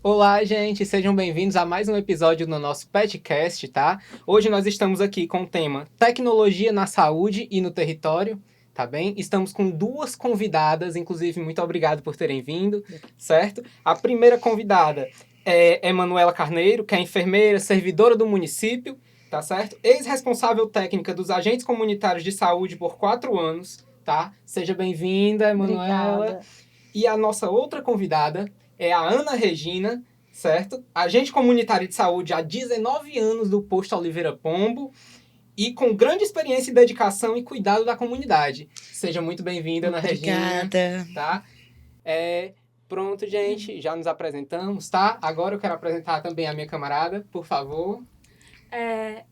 Olá, gente, sejam bem-vindos a mais um episódio do nosso podcast, tá? Hoje nós estamos aqui com o tema Tecnologia na Saúde e no Território, tá bem? Estamos com duas convidadas, inclusive, muito obrigado por terem vindo, certo? A primeira convidada é Emanuela Carneiro, que é enfermeira, servidora do município, tá certo? Ex-responsável técnica dos agentes comunitários de saúde por 4 anos, tá? Seja bem-vinda, Emanuela. Obrigada. E a nossa outra convidada é a Ana Regina, certo? Agente comunitário de saúde há 19 anos do posto Oliveira Pombo e com grande experiência em dedicação e cuidado da comunidade. Seja muito bem-vinda, Ana Regina, Obrigada. tá? Pronto, gente, já nos apresentamos, tá? Agora eu quero apresentar também a minha camarada, por favor.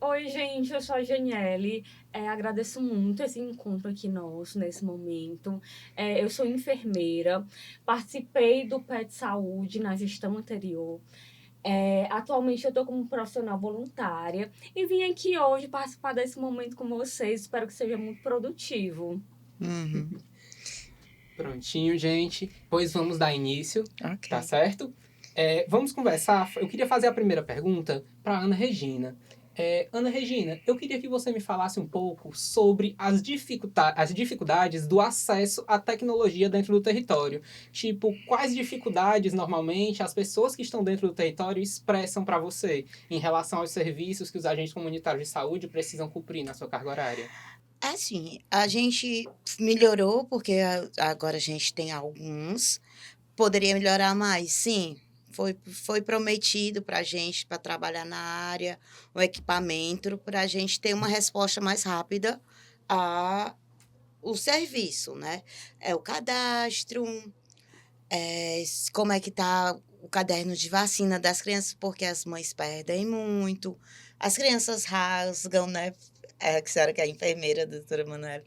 Oi, gente, eu sou a Janiele. Agradeço muito esse encontro aqui nosso, nesse momento. Eu sou enfermeira, participei do PET Saúde na gestão anterior. Atualmente eu estou como profissional voluntária e vim aqui hoje participar desse momento com vocês. Espero que seja muito produtivo. Prontinho, gente. Pois vamos dar início, Ok. tá certo? Vamos conversar. Eu queria fazer a primeira pergunta para Ana Regina. Ana Regina, eu queria que você me falasse um pouco sobre as dificuldades do acesso à tecnologia dentro do território. Tipo, quais dificuldades normalmente as pessoas que estão dentro do território expressam para você em relação aos serviços que os agentes comunitários de saúde precisam cumprir na sua carga horária? Assim, a gente melhorou, porque agora a gente tem alguns. Poderia melhorar mais? Sim. Foi prometido para a gente, para trabalhar na área, o equipamento, para a gente ter uma resposta mais rápida ao serviço, né? É o cadastro, como é que está o caderno de vacina das crianças, porque as mães perdem muito, as crianças rasgam, né? Que a senhora que é enfermeira, doutora Manuela,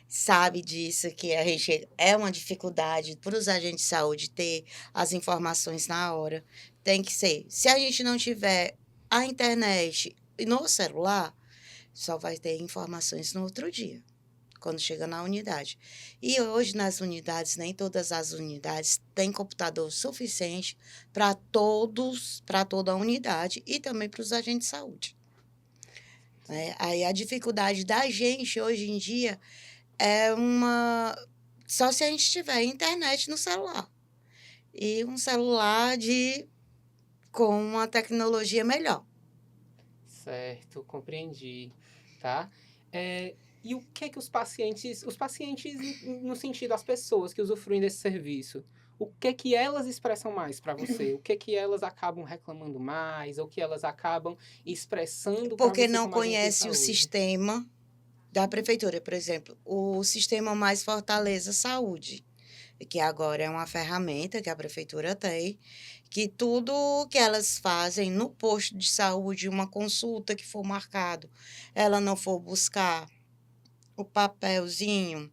sabe disso, que a gente é uma dificuldade para os agentes de saúde ter as informações na hora. Tem que ser. Se a gente não tiver a internet e no celular, só vai ter informações no outro dia, quando chega na unidade. E hoje, nas unidades, nem todas as unidades têm computador suficiente para toda a unidade e também para os agentes de saúde. Aí a dificuldade da gente hoje em dia é só se a gente tiver internet no celular. E um celular com uma tecnologia melhor. Certo, compreendi, tá? E o que é que os pacientes no sentido das pessoas que usufruem desse serviço, o que é que elas expressam mais para você? O que é que elas acabam reclamando mais? Ou que elas acabam expressando para Porque você não como agente de conhece o saúde? sistema da prefeitura, por exemplo, o sistema Mais Fortaleza Saúde, que agora é uma ferramenta que a prefeitura tem, que tudo que elas fazem no posto de saúde, uma consulta que for marcado, ela não for buscar o papelzinho,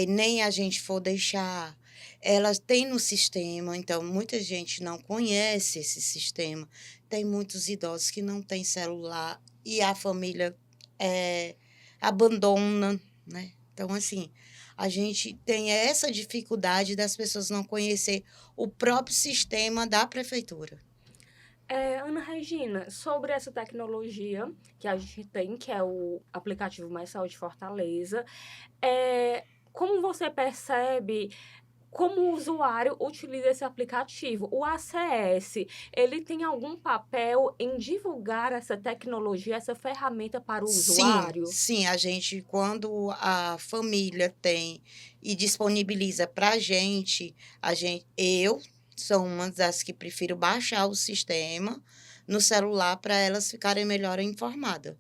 nem a gente for deixar, elas têm no sistema, então muita gente não conhece esse sistema. Tem muitos idosos que não têm celular e a família eh, abandona, né? Então, assim, a gente tem essa dificuldade das pessoas não conhecer o próprio sistema da prefeitura. Ana Regina, sobre essa tecnologia que a gente tem, que é o aplicativo Mais Saúde Fortaleza, como você percebe como o usuário utiliza esse aplicativo? O ACS, ele tem algum papel em divulgar essa tecnologia, essa ferramenta para o Sim, usuário? sim, a gente, quando a família tem e disponibiliza para eu sou uma das que prefiro baixar o sistema no celular para elas ficarem melhor informadas.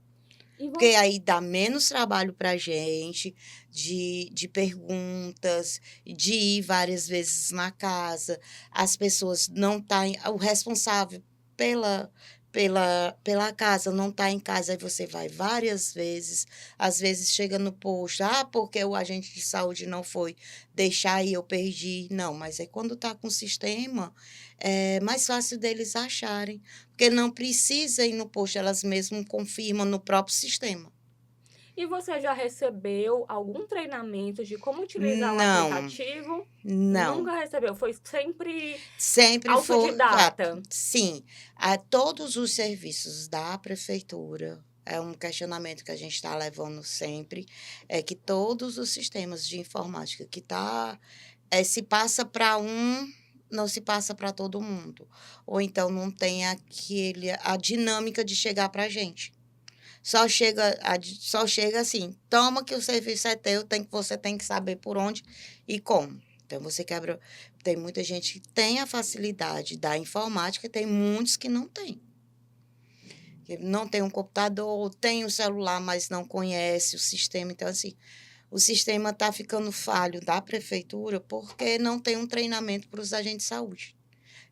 E Porque você, aí dá menos trabalho para a gente, de perguntas, de ir várias vezes na casa, as pessoas não tá, o responsável pela, pela casa não está em casa, aí você vai várias vezes, às vezes chega no posto, porque o agente de saúde não foi deixar e eu perdi. Não, mas é quando está com o sistema, é mais fácil deles acharem. Porque não precisa ir no posto, elas mesmas confirmam no próprio sistema. E você já recebeu algum treinamento de como utilizar o Não, aplicativo? não. Nunca recebeu, foi sempre Sempre foi, autodidata? sim, a todos os serviços da prefeitura, é um questionamento que a gente está levando sempre, é que todos os sistemas de informática que se passa para um, não se passa para todo mundo. Ou então não tem a dinâmica de chegar para a gente. Só chega assim, toma que o serviço é teu, você tem que saber por onde e como. Então, você quebra. Tem muita gente que tem a facilidade da informática, tem muitos que não têm. Que não tem um computador, tem um celular, mas não conhece o sistema. Então, assim, o sistema está ficando falho da prefeitura porque não tem um treinamento para os agentes de saúde.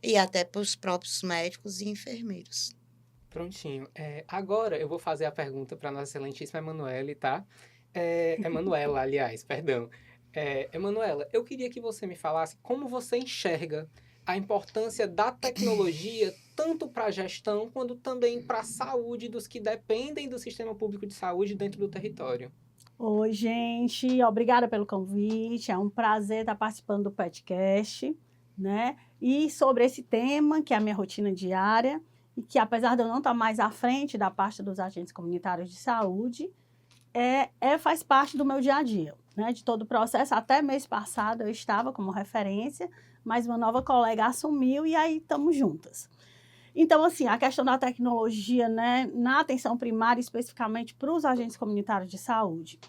E até para os próprios médicos e enfermeiros. Prontinho. Agora eu vou fazer a pergunta para nossa excelentíssima Emanuele, tá? Emanuela, aliás, perdão. Emanuela, eu queria que você me falasse como você enxerga a importância da tecnologia tanto para a gestão quanto também para a saúde dos que dependem do sistema público de saúde dentro do território. Oi, gente, obrigada pelo convite. É um prazer estar participando do podcast, né? E sobre esse tema, que é a minha rotina diária, e que apesar de eu não estar mais à frente da parte dos agentes comunitários de saúde, faz parte do meu dia a dia, né? De todo o processo. Até mês passado eu estava como referência, mas uma nova colega assumiu e aí estamos juntas. Então, assim, a questão da tecnologia, né, na atenção primária, especificamente para os agentes comunitários de saúde,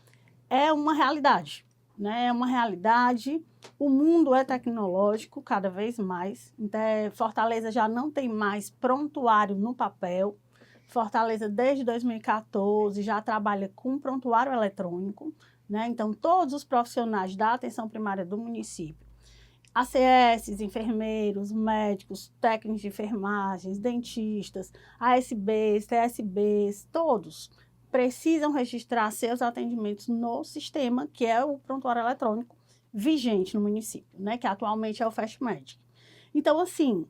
é uma realidade, né? É uma realidade. O mundo é tecnológico cada vez mais. Então, Fortaleza já não tem mais prontuário no papel. Fortaleza, desde 2014, já trabalha com prontuário eletrônico, né? Então, todos os profissionais da atenção primária do município, ACS, enfermeiros, médicos, técnicos de enfermagens, dentistas, ASBs, TSBs, todos precisam registrar seus atendimentos no sistema, que é o prontuário eletrônico vigente no município, né? Que atualmente é o FastMedic. Então, assim,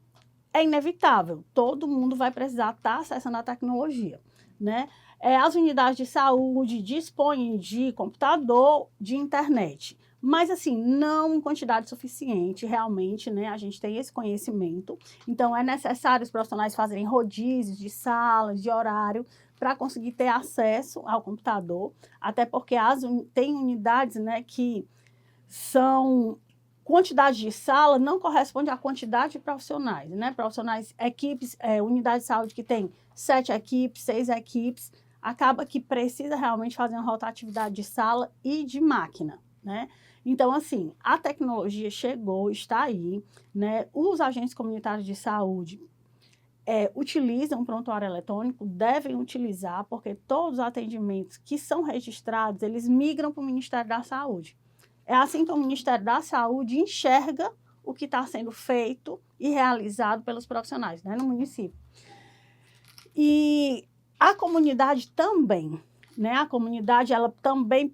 é inevitável, todo mundo vai precisar estar acessando a tecnologia, né? As unidades de saúde dispõem de computador, de internet, mas assim, não em quantidade suficiente, realmente, né? A gente tem esse conhecimento, então é necessário os profissionais fazerem rodízios de salas, de horário, para conseguir ter acesso ao computador, até porque tem unidades, né, que são quantidade de sala não corresponde à quantidade de profissionais, né? Profissionais, equipes, unidade de saúde que tem 7 equipes, 6 equipes, acaba que precisa realmente fazer uma rotatividade de sala e de máquina, né? Então, assim, a tecnologia chegou, está aí, né? Os agentes comunitários de saúde utilizam o prontuário eletrônico, devem utilizar, porque todos os atendimentos que são registrados, eles migram para o Ministério da Saúde. É assim que o Ministério da Saúde enxerga o que está sendo feito e realizado pelos profissionais, né, no município. E a comunidade também, né? A comunidade, ela também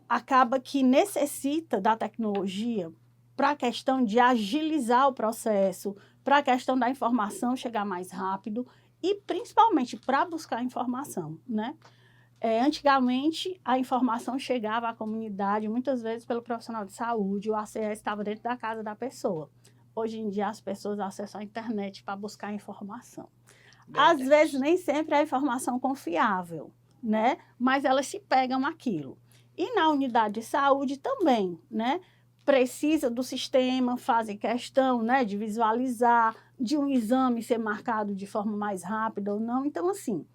acaba que necessita da tecnologia para a questão de agilizar o processo, para a questão da informação chegar mais rápido e, principalmente, para buscar informação, né? Antigamente, a informação chegava à comunidade, muitas vezes pelo profissional de saúde, o ACS estava dentro da casa da pessoa. Hoje em dia, as pessoas acessam a internet para buscar informação. Às vezes, nem sempre é a informação confiável, né? Mas elas se pegam aquilo. E na unidade de saúde também, né? Precisa do sistema, fazem questão, né, de visualizar, de um exame ser marcado de forma mais rápida ou não. Então, assim,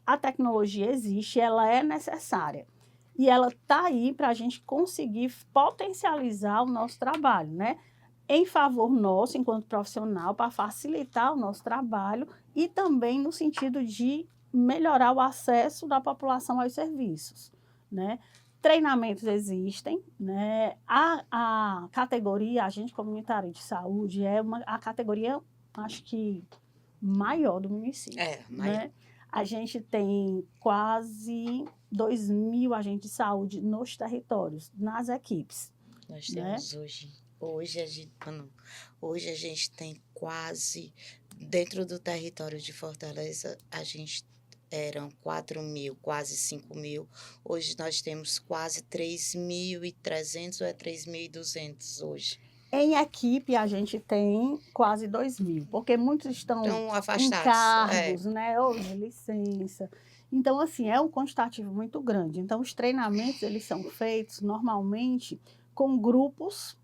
a tecnologia existe, ela é necessária. E ela está aí para a gente conseguir potencializar o nosso trabalho, né? Em favor nosso, enquanto profissional, para facilitar o nosso trabalho e também no sentido de melhorar o acesso da população aos serviços, né? Treinamentos existem, né? A categoria agente comunitário de saúde é a categoria, acho que, maior do município. Maior. Né? A gente tem quase 2.000 agentes de saúde nos territórios, nas equipes. Nós temos hoje a gente tem quase, dentro do território de Fortaleza, a gente eram 4.000, quase 5.000. Hoje nós temos quase 3.300 ou é 3.200 hoje. Em equipe, a gente tem quase 2.000, porque muitos estão Então, em afastados. cargos, né, ou de licença. Então, assim, é um quantitativo muito grande. Então, os treinamentos, eles são feitos normalmente com grupos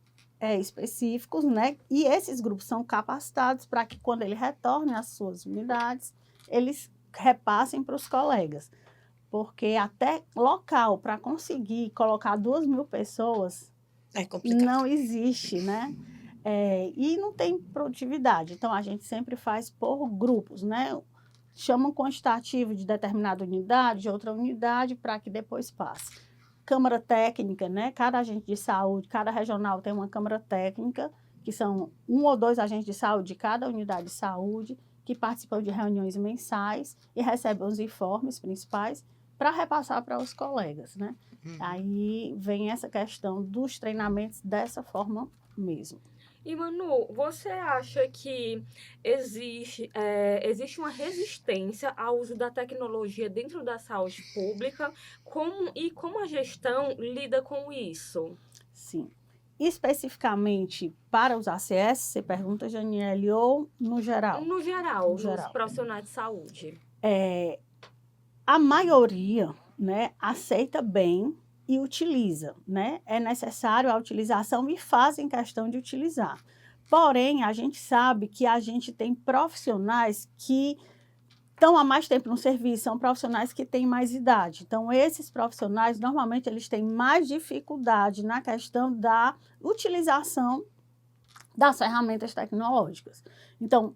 específicos, né? E esses grupos são capacitados para que, quando ele retorne às suas unidades, eles repassem para os colegas. Porque até local para conseguir colocar 2.000 pessoas É complicado. não existe, né? E não tem produtividade. Então, a gente sempre faz por grupos, né? Chama um quantitativo de determinada unidade, de outra unidade, para que depois passe. Câmara técnica, né? Cada agente de saúde, cada regional tem uma câmara técnica, que são 1 ou 2 agentes de saúde de cada unidade de saúde, que participam de reuniões mensais e recebem os informes principais para repassar para os colegas, né? Aí vem essa questão dos treinamentos dessa forma mesmo. E, Manu, você acha que existe uma resistência ao uso da tecnologia dentro da saúde pública? Como a gestão lida com isso? Sim. Especificamente para os ACS, você pergunta, Janiele, ou no geral? No geral, No geral. nos profissionais de saúde. A maioria, né, aceita bem e utiliza, né? É necessário a utilização e fazem questão de utilizar. Porém, a gente sabe que a gente tem profissionais que estão há mais tempo no serviço, são profissionais que têm mais idade. Então, esses profissionais, normalmente, eles têm mais dificuldade na questão da utilização das ferramentas tecnológicas. Então,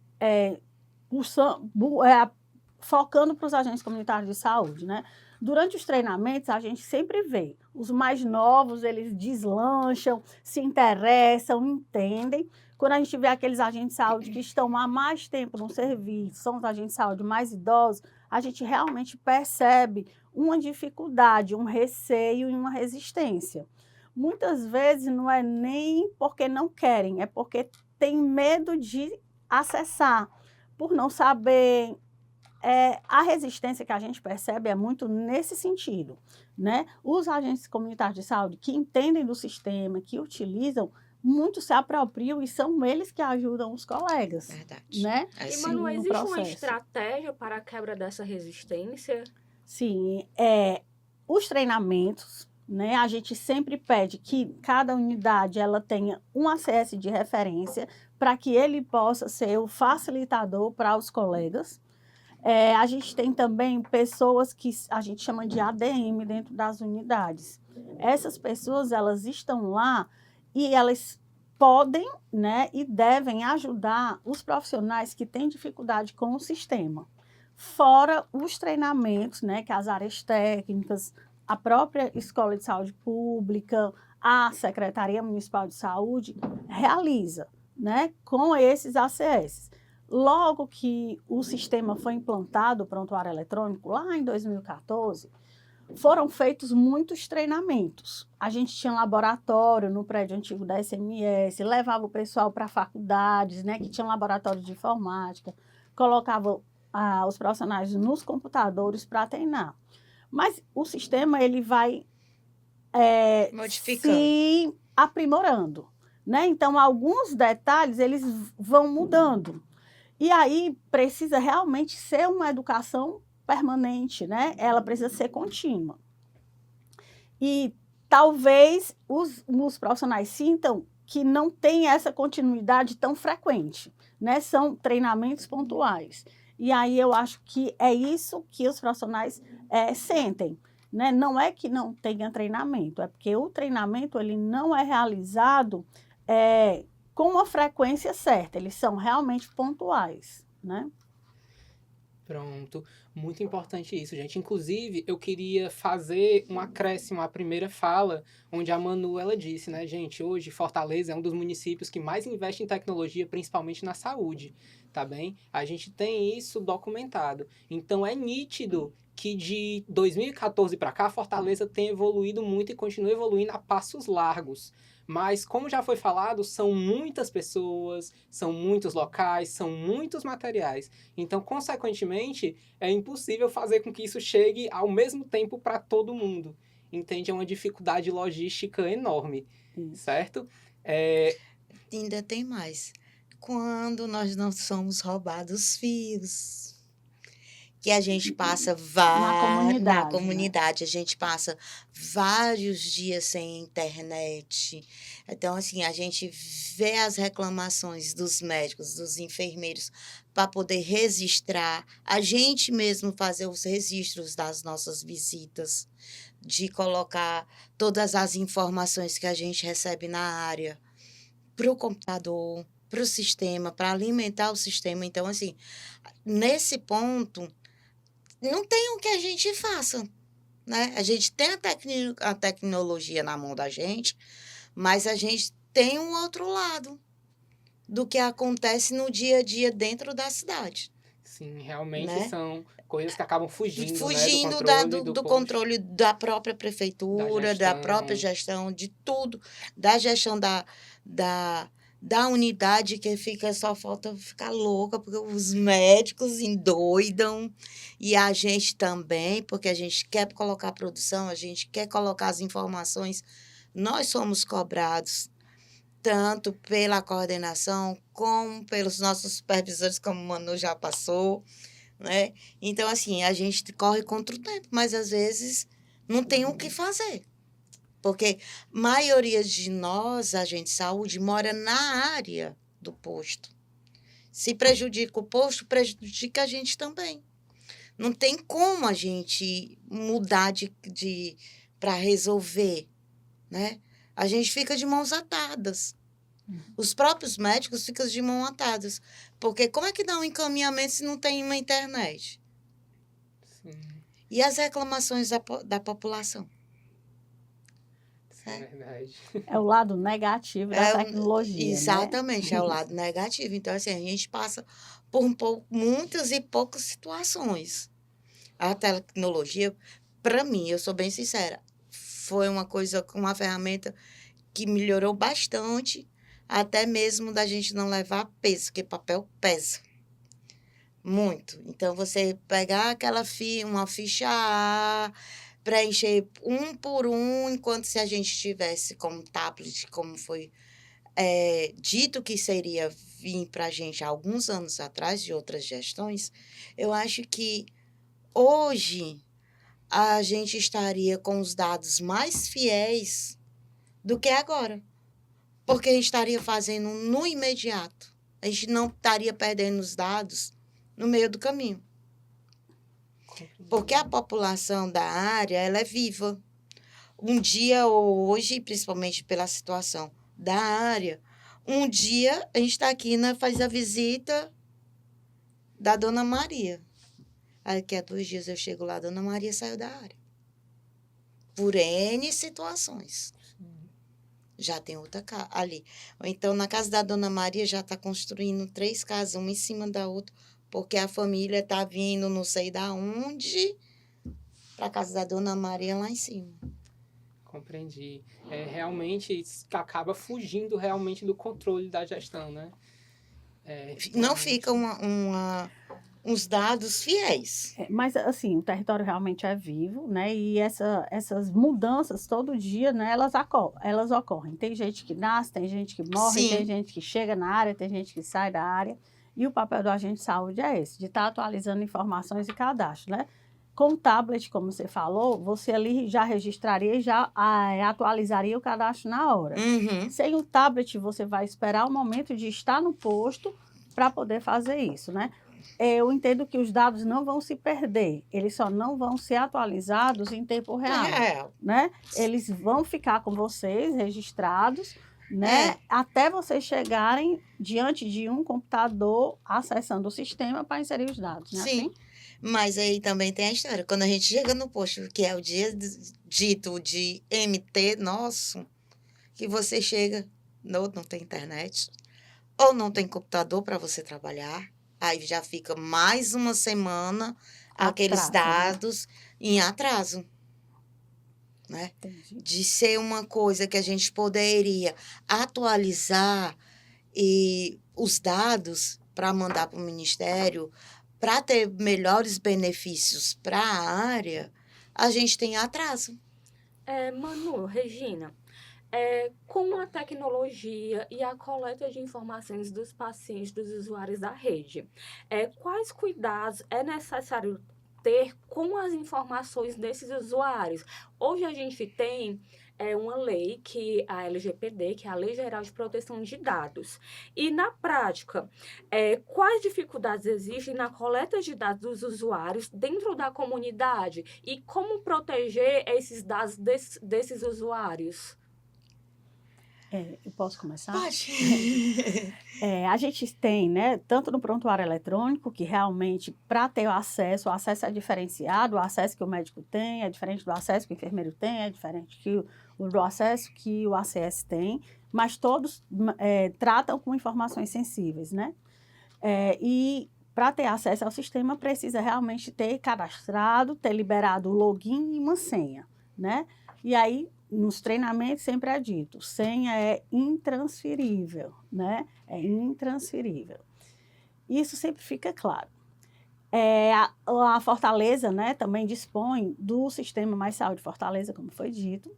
focando para os agentes comunitários de saúde, né? Durante os treinamentos, a gente sempre vê os mais novos, eles deslancham, se interessam, entendem. Quando a gente vê aqueles agentes de saúde que estão há mais tempo no serviço, são os agentes de saúde mais idosos, a gente realmente percebe uma dificuldade, um receio e uma resistência. Muitas vezes não é nem porque não querem, é porque tem medo de acessar, por não saber. A resistência que a gente percebe é muito nesse sentido, né? Os agentes comunitários de saúde que entendem do sistema, que utilizam, muito se apropriam e são eles que ajudam os colegas. Verdade. Né? É E, sim. Manu, no existe uma processo. estratégia para a quebra dessa resistência? Sim, os treinamentos, né? A gente sempre pede que cada unidade ela tenha um ACS de referência para que ele possa ser o facilitador para os colegas. A gente tem também pessoas que a gente chama de ADM dentro das unidades. Essas pessoas, elas estão lá e elas podem, né, e devem ajudar os profissionais que têm dificuldade com o sistema. Fora os treinamentos, né, que as áreas técnicas, a própria Escola de Saúde Pública, a Secretaria Municipal de Saúde realiza, né, com esses ACS. Logo que o sistema foi implantado, o prontuário eletrônico, lá em 2014, foram feitos muitos treinamentos. A gente tinha um laboratório no prédio antigo da SMS, levava o pessoal para faculdades, né, que tinham laboratório de informática, colocava os profissionais nos computadores para treinar. Mas o sistema ele vai Modificando. se aprimorando, né? Então, alguns detalhes eles vão mudando. E aí precisa realmente ser uma educação permanente, né? Ela precisa ser contínua. E talvez os profissionais sintam que não tem essa continuidade tão frequente, né? São treinamentos pontuais. E aí eu acho que é isso que os profissionais sentem, né? Não é que não tenha treinamento, é porque o treinamento ele não é realizado com uma frequência certa, eles são realmente pontuais, né? Pronto, muito importante isso, gente. Inclusive, eu queria fazer um acréscimo à primeira fala, onde a Manu, ela disse, né, gente, hoje Fortaleza é um dos municípios que mais investe em tecnologia, principalmente na saúde, tá bem? A gente tem isso documentado. Então, é nítido que de 2014 para cá, Fortaleza tem evoluído muito e continua evoluindo a passos largos. Mas, como já foi falado, são muitas pessoas, são muitos locais, são muitos materiais. Então, consequentemente, é impossível fazer com que isso chegue ao mesmo tempo para todo mundo. Entende? É uma dificuldade logística enorme, certo? Ainda tem mais. Quando nós não somos roubados fios, que a gente passa na comunidade, comunidade, a gente passa vários dias sem internet. Então, assim, a gente vê as reclamações dos médicos, dos enfermeiros, para poder registrar, a gente mesmo fazer os registros das nossas visitas, de colocar todas as informações que a gente recebe na área para o computador, para o sistema, para alimentar o sistema. Então, assim, nesse ponto, não tem o que a gente faça, né? A gente tem a tecnologia na mão da gente, mas a gente tem um outro lado do que acontece no dia a dia dentro da cidade. Sim, realmente Né? são coisas que acabam fugindo, Fugindo né, do posto, controle da própria prefeitura, da própria gestão, de tudo, da gestão da unidade, que fica, só falta ficar louca, porque os médicos endoidam, e a gente também, porque a gente quer colocar produção, a gente quer colocar as informações. Nós somos cobrados tanto pela coordenação, como pelos nossos supervisores, como o Manu já passou, né? Então, assim, a gente corre contra o tempo, mas às vezes não tem o que fazer. Porque a maioria de nós, agentes de saúde, mora na área do posto. Se prejudica o posto, prejudica a gente também. Não tem como a gente mudar para resolver, né? A gente fica de mãos atadas. Os próprios médicos ficam de mãos atadas. Porque como é que dá um encaminhamento se não tem uma internet? Sim. E as reclamações da população? É verdade. É o lado negativo da tecnologia. Exatamente, né? é o lado negativo. Então, assim, a gente passa por muitas e poucas situações. A tecnologia, para mim, eu sou bem sincera, foi uma ferramenta que melhorou bastante, até mesmo da gente não levar peso, porque papel pesa muito. Então, você pegar uma ficha A, preencher um por um, enquanto se a gente tivesse como tablet, como foi dito que seria vir para a gente há alguns anos atrás, de outras gestões, eu acho que hoje a gente estaria com os dados mais fiéis do que agora. Porque a gente estaria fazendo no imediato. A gente não estaria perdendo os dados no meio do caminho. Porque a população da área, ela é viva. Um dia, ou hoje, principalmente pela situação da área, um dia a gente está aqui, faz a visita da Dona Maria. Daqui a 2 dias eu chego lá, a Dona Maria saiu da área. Por N situações. Já tem outra casa ali. Ou então, na casa da Dona Maria, já está construindo 3 casas, uma em cima da outra, porque a família está vindo não sei da onde para a casa da Dona Maria lá em cima. Compreendi. Realmente, isso acaba fugindo realmente do controle da gestão, né? Não fica uns dados fiéis. Mas, assim, o território realmente é vivo, né? E essas mudanças, todo dia, né? Elas ocorrem. Tem gente que nasce, tem gente que morre, Sim. tem gente que chega na área, tem gente que sai da área. E o papel do agente de saúde é esse, de estar atualizando informações e cadastro, né? Com o tablet, como você falou, você ali já registraria e já atualizaria o cadastro na hora. Uhum. Sem o tablet, você vai esperar o momento de estar no posto para poder fazer isso, né? Eu entendo que os dados não vão se perder, eles só não vão ser atualizados em tempo real, né? Eles vão ficar com vocês registrados, né? Até vocês chegarem diante de um computador acessando o sistema para inserir os dados, né? Sim. Assim? Mas aí também tem a história. Quando a gente chega no posto, que é o dia dito de MT, nosso, que você chega, não tem internet, ou não tem computador para você trabalhar, aí já fica mais uma semana aqueles Atraso, né? dados em atraso, né? Entendi. De ser uma coisa que a gente poderia atualizar e os dados para mandar para o Ministério, para ter melhores benefícios para a área, a gente tem atraso. Manu, Regina, com a tecnologia e a coleta de informações dos pacientes, dos usuários da rede, quais cuidados é necessário ter com as informações desses usuários? Hoje a gente tem uma lei, que a LGPD, que é a Lei Geral de Proteção de Dados. E, na prática, quais dificuldades existem na coleta de dados dos usuários dentro da comunidade? E como proteger esses dados desses usuários? Eu posso começar? Pode. A gente tem, né, tanto no prontuário eletrônico, que realmente, para ter o acesso é diferenciado, o acesso que o médico tem é diferente do acesso que o enfermeiro tem, é diferente do acesso que o ACS tem, mas todos tratam com informações sensíveis, né? E para ter acesso ao sistema, precisa realmente ter cadastrado, ter liberado o login e uma senha, né? E aí, nos treinamentos sempre é dito, senha é intransferível, né? É intransferível. Isso sempre fica claro. A Fortaleza, né, também dispõe do Sistema Mais Saúde Fortaleza, como foi dito,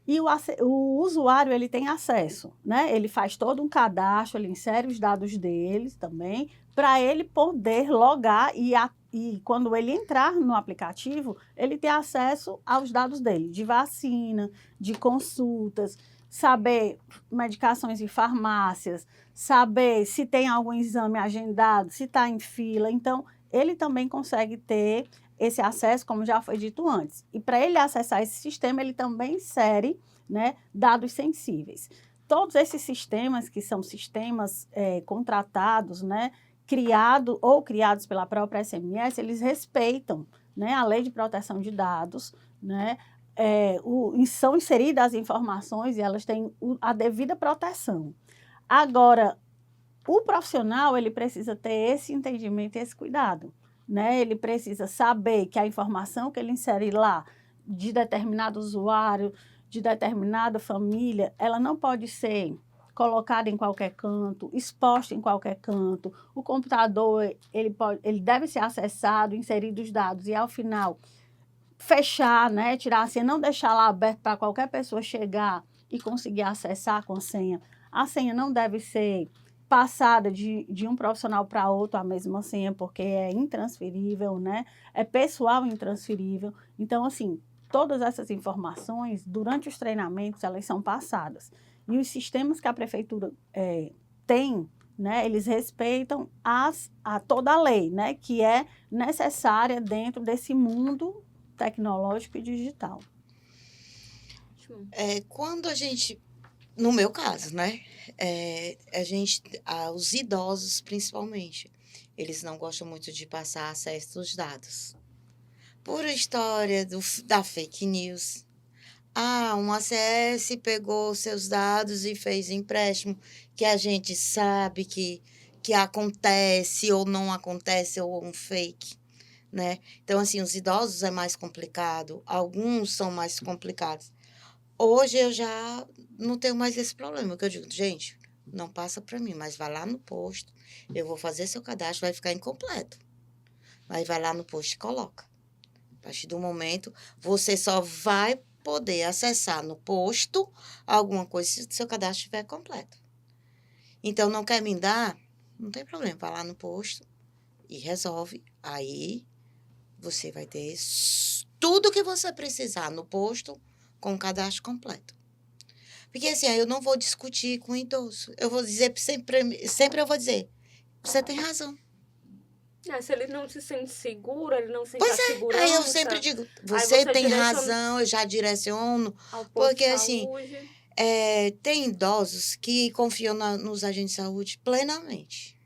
e o usuário ele tem acesso, né? Ele faz todo um cadastro, ele insere os dados deles também, para ele poder logar e quando ele entrar no aplicativo, ele ter acesso aos dados dele, de vacina, de consultas, saber medicações em farmácias, saber se tem algum exame agendado, se está em fila. Então, ele também consegue ter esse acesso, como já foi dito antes. E para ele acessar esse sistema, ele também insere, né, dados sensíveis. Todos esses sistemas, que são sistemas contratados, né, criados pela própria SMS, eles respeitam, né, a Lei de Proteção de Dados, né, são inseridas as informações e elas têm a devida proteção. Agora, o profissional, ele precisa ter esse entendimento e esse cuidado, né? Ele precisa saber que a informação que ele insere lá, de determinado usuário, de determinada família, ela não pode ser colocada em qualquer canto, exposta em qualquer canto. O computador, ele deve ser acessado, inserido os dados e, ao final, fechar, né? Tirar a senha, não deixar lá aberto para qualquer pessoa chegar e conseguir acessar com senha. A senha não deve ser passada de um profissional para outro a mesma senha, porque é intransferível, né? É pessoal intransferível. Então, assim, todas essas informações, durante os treinamentos, elas são passadas. E os sistemas que a prefeitura tem, né, eles respeitam a toda a lei, né, que é necessária dentro desse mundo tecnológico e digital. Quando a gente, no meu caso, né, os idosos principalmente, eles não gostam muito de passar acesso aos dados. Por história da fake news. Um ACS pegou seus dados e fez empréstimo, que a gente sabe que acontece ou não acontece, ou um fake, né? Então, assim, os idosos é mais complicado, alguns são mais complicados. Hoje eu já não tenho mais esse problema, que eu digo, gente, não passa para mim, mas vai lá no posto, eu vou fazer seu cadastro, vai ficar incompleto. Mas vai lá no posto e coloca. A partir do momento, você só vai poder acessar no posto alguma coisa se o seu cadastro estiver completo. Então, não quer me dar? Não tem problema, vai lá no posto e resolve. Aí, você vai ter tudo que você precisar no posto com o cadastro completo. Porque, assim, eu não vou discutir com o idoso. Eu vou dizer, sempre eu vou dizer, você tem razão. Se ele não se sente seguro, ele não sente a segurança. Aí eu sempre digo, você tem razão, eu já direciono. Porque, assim, tem idosos que confiam nos agentes de saúde plenamente.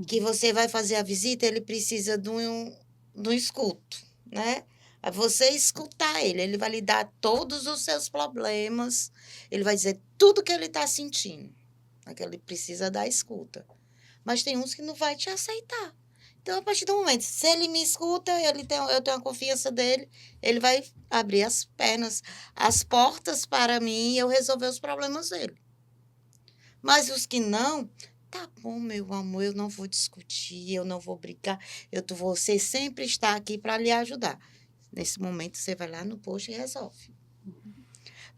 Que você vai fazer a visita, ele precisa de um escuto, né? É você escutar ele vai lhe dar todos os seus problemas, ele vai dizer tudo que ele está sentindo. Que ele precisa da escuta. Mas tem uns que não vai te aceitar. Então, a partir do momento, se ele me escuta, eu tenho a confiança dele, ele vai abrir as pernas, as portas para mim e eu resolver os problemas dele. Mas os que não, tá bom, meu amor, eu não vou discutir, eu não vou brigar, você sempre está aqui para lhe ajudar. Nesse momento, você vai lá no posto e resolve.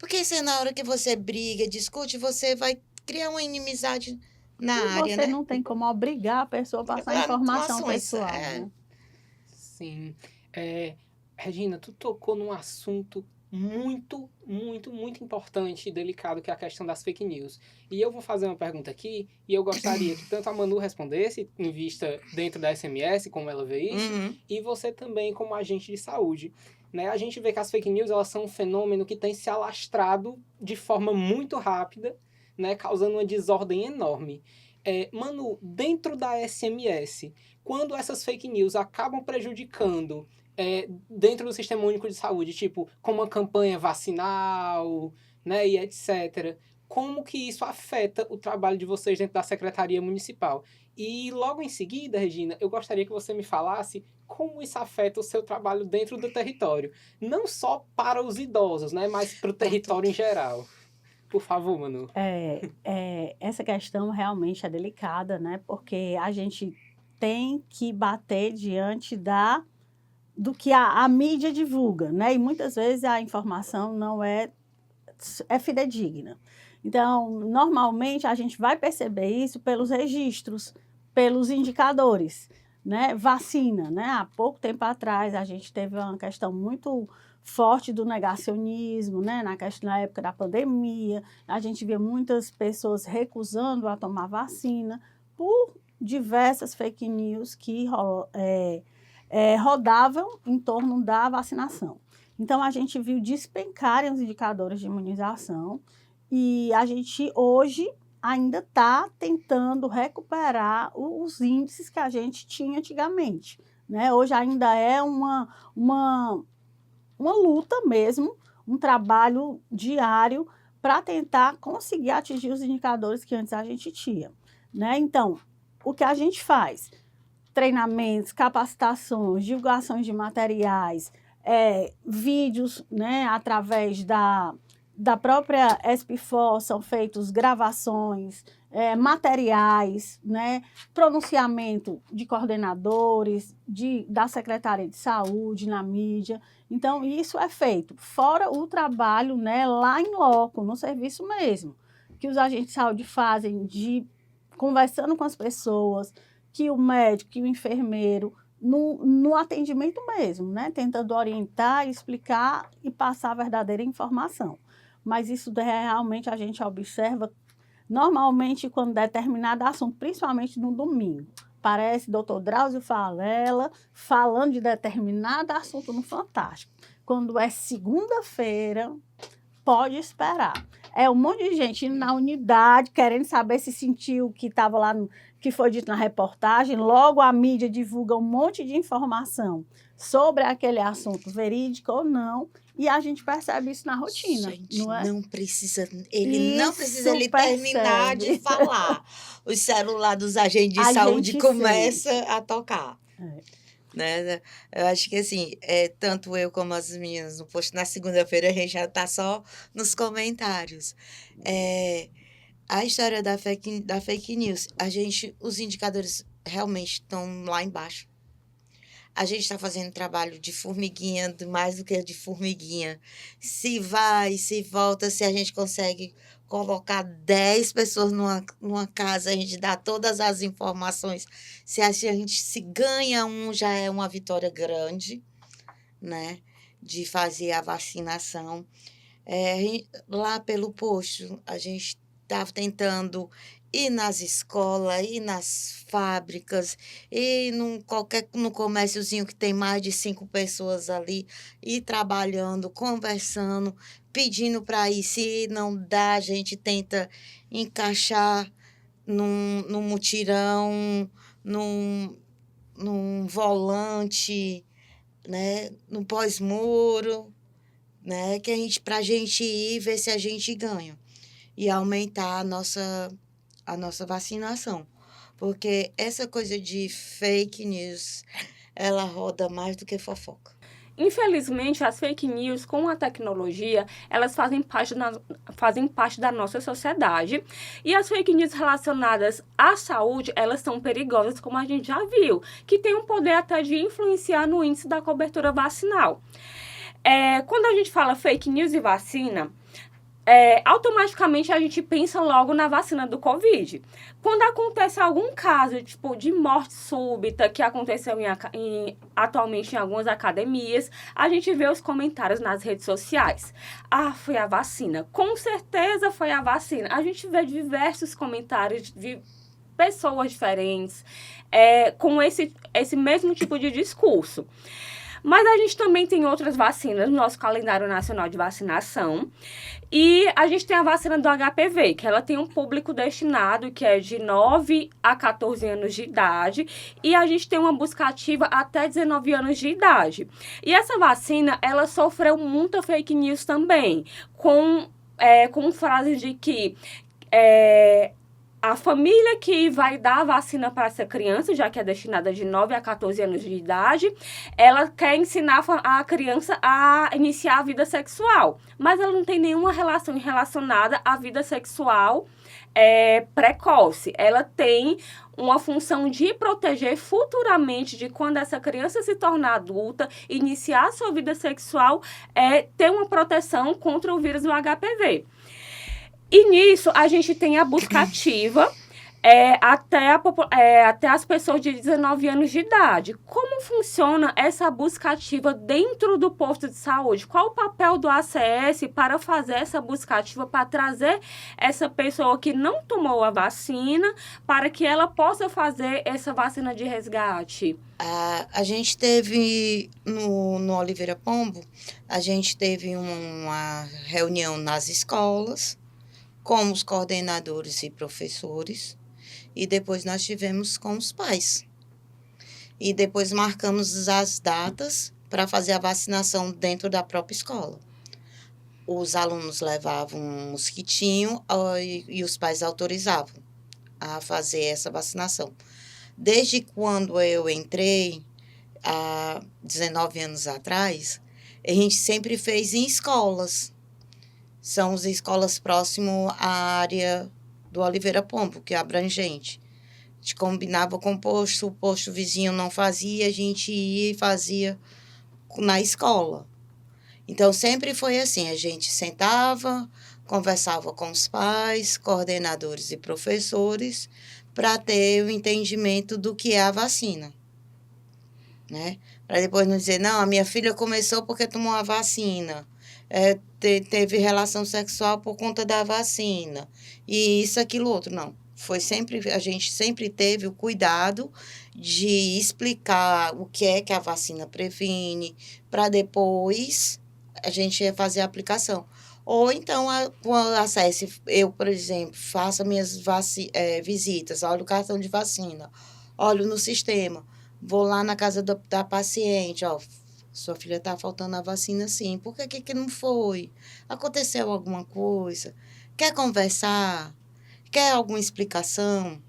Porque se na hora que você briga, discute, você vai criar uma inimizade na E área, você né? não tem como obrigar a pessoa a passar Claro, informação informações, pessoal, é. né? Sim. Regina, tu tocou num assunto muito, muito, muito importante e delicado, que é a questão das fake news. E eu vou fazer uma pergunta aqui, e eu gostaria que tanto a Manu respondesse, em vista dentro da SMS, como ela vê isso, Uhum. e você também como agente de saúde. Né? A gente vê que as fake news, elas são um fenômeno que tem se alastrado de forma muito rápida, né? Causando uma desordem enorme. Manu, dentro da SMS, quando essas fake news acabam prejudicando dentro do Sistema Único de Saúde, tipo, como uma campanha vacinal, né, e etc., como que isso afeta o trabalho de vocês dentro da Secretaria Municipal? E logo em seguida, Regina, eu gostaria que você me falasse como isso afeta o seu trabalho dentro do território. Não só para os idosos, né, mas para o território em geral. Por favor, Manu. Essa questão realmente é delicada, né? Porque a gente tem que bater diante do que a mídia divulga, né? E muitas vezes a informação não é fidedigna. Então, normalmente a gente vai perceber isso pelos registros, pelos indicadores, né? Vacina, né? Há pouco tempo atrás a gente teve uma questão muito forte do negacionismo, né? Na época da pandemia, a gente via muitas pessoas recusando a tomar vacina por diversas fake news que rodavam em torno da vacinação. Então, a gente viu despencarem os indicadores de imunização e a gente hoje ainda está tentando recuperar os índices que a gente tinha antigamente, né? Hoje ainda é uma luta mesmo, um trabalho diário para tentar conseguir atingir os indicadores que antes a gente tinha, né? Então, o que a gente faz? Treinamentos, capacitações, divulgações de materiais, vídeos, né, através da própria SPFOR, são feitos gravações, materiais, né, pronunciamento de coordenadores, da Secretaria de Saúde, na mídia. Então, isso é feito, fora o trabalho, né, lá em loco, no serviço mesmo, que os agentes de saúde fazem, conversando com as pessoas, que o médico, que o enfermeiro, no atendimento mesmo, né? Tentando orientar, explicar e passar a verdadeira informação. Mas isso realmente a gente observa normalmente quando determinado assunto, principalmente no domingo. Parece doutor Drauzio Varela falando de determinado assunto no Fantástico. Quando é segunda-feira, pode esperar. Um monte de gente indo na unidade, querendo saber se sentiu o que estava lá, que foi dito na reportagem. Logo, a mídia divulga um monte de informação sobre aquele assunto, verídico ou não, e a gente percebe isso na rotina. Gente, não é? não precisa Isso ele terminar de percebe. falar. O celular dos agentes de A saúde gente começa a tocar. É. Né? Eu acho que assim, tanto eu como as meninas no post, na segunda-feira a gente já está só nos comentários. A história da fake news, os indicadores realmente estão lá embaixo. A gente está fazendo trabalho de formiguinha, mais do que de formiguinha. Se vai, se volta, se a gente consegue colocar 10 pessoas numa casa, a gente dá todas as informações. Se a gente se ganha já é uma vitória grande, né? De fazer a vacinação. Lá pelo posto, a gente está tentando ir nas escolas, ir nas fábricas, ir no comérciozinho que tem mais de 5 pessoas ali, ir trabalhando, conversando, pedindo para ir. Se não dá, a gente tenta encaixar num mutirão, num volante, né? No pós-muro, né? Para a gente ir ver se a gente ganha e aumentar a nossa vacinação. Porque essa coisa de fake news, ela roda mais do que fofoca. Infelizmente, as fake news com a tecnologia, elas fazem parte da nossa sociedade. E as fake news relacionadas à saúde, elas são perigosas, como a gente já viu, que tem um poder até de influenciar no índice da cobertura vacinal. Quando a gente fala fake news e vacina, automaticamente a gente pensa logo na vacina do Covid. Quando acontece algum caso, tipo, de morte súbita, que aconteceu atualmente em algumas academias, a gente vê os comentários nas redes sociais. Ah, foi a vacina. Com certeza foi a vacina. A gente vê diversos comentários de pessoas diferentes com esse mesmo tipo de discurso. Mas a gente também tem outras vacinas no nosso calendário nacional de vacinação. E a gente tem a vacina do HPV, que ela tem um público destinado que é de 9 a 14 anos de idade. E a gente tem uma busca ativa até 19 anos de idade. E essa vacina, ela sofreu muita fake news também, com frases de que a família que vai dar a vacina para essa criança, já que é destinada de 9 a 14 anos de idade, ela quer ensinar a criança a iniciar a vida sexual. Mas ela não tem nenhuma relação relacionada à vida sexual precoce. Ela tem uma função de proteger futuramente de quando essa criança se tornar adulta, iniciar a sua vida sexual, ter uma proteção contra o vírus do HPV. E nisso, a gente tem a busca ativa até as pessoas de 19 anos de idade. Como funciona essa busca ativa dentro do posto de saúde? Qual o papel do ACS para fazer essa busca ativa, para trazer essa pessoa que não tomou a vacina, para que ela possa fazer essa vacina de resgate? A gente teve, no Oliveira Pombo, a gente teve uma reunião nas escolas, com os coordenadores e professores, e depois nós tivemos com os pais. E depois marcamos as datas para fazer a vacinação dentro da própria escola. Os alunos levavam um mosquitinho e os pais autorizavam a fazer essa vacinação. Desde quando eu entrei, há 19 anos atrás, a gente sempre fez em escolas. São as escolas próximas à área do Oliveira Pombo, que é abrangente. A gente combinava com o posto vizinho não fazia, a gente ia e fazia na escola. Então, sempre foi assim, a gente sentava, conversava com os pais, coordenadores e professores, para ter o entendimento do que é a vacina, né? Para depois não dizer, não, a minha filha começou porque tomou a vacina. Teve relação sexual por conta da vacina, e isso, aquilo, outro, não. A gente sempre teve o cuidado de explicar o que é que a vacina previne, para depois a gente fazer a aplicação. Ou então, quando acesse, eu, por exemplo, faço minhas visitas, olho o cartão de vacina, olho no sistema, vou lá na casa da paciente, sua filha está faltando a vacina, sim. Por que não foi? Aconteceu alguma coisa? Quer conversar? Quer alguma explicação?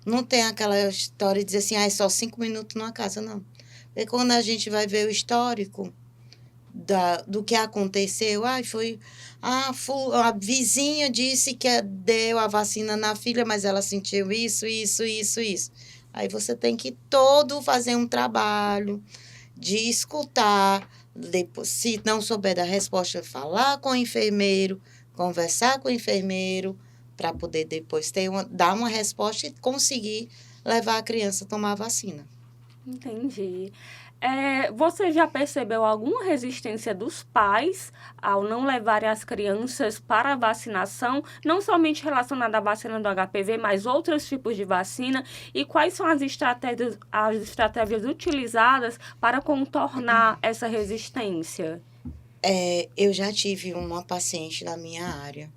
Não tem aquela história de dizer assim, é só 5 minutos numa casa, não. Porque quando a gente vai ver o histórico do que aconteceu, a vizinha disse que deu a vacina na filha, mas ela sentiu isso. Aí você tem que fazer um trabalho de escutar, depois, se não souber da resposta, falar com o enfermeiro, conversar com o enfermeiro, para poder depois dar uma resposta e conseguir levar a criança a tomar a vacina. Entendi. Você já percebeu alguma resistência dos pais ao não levarem as crianças para a vacinação, não somente relacionada à vacina do HPV, mas outros tipos de vacina? E quais são as estratégias utilizadas para contornar essa resistência? Eu já tive uma paciente na minha área.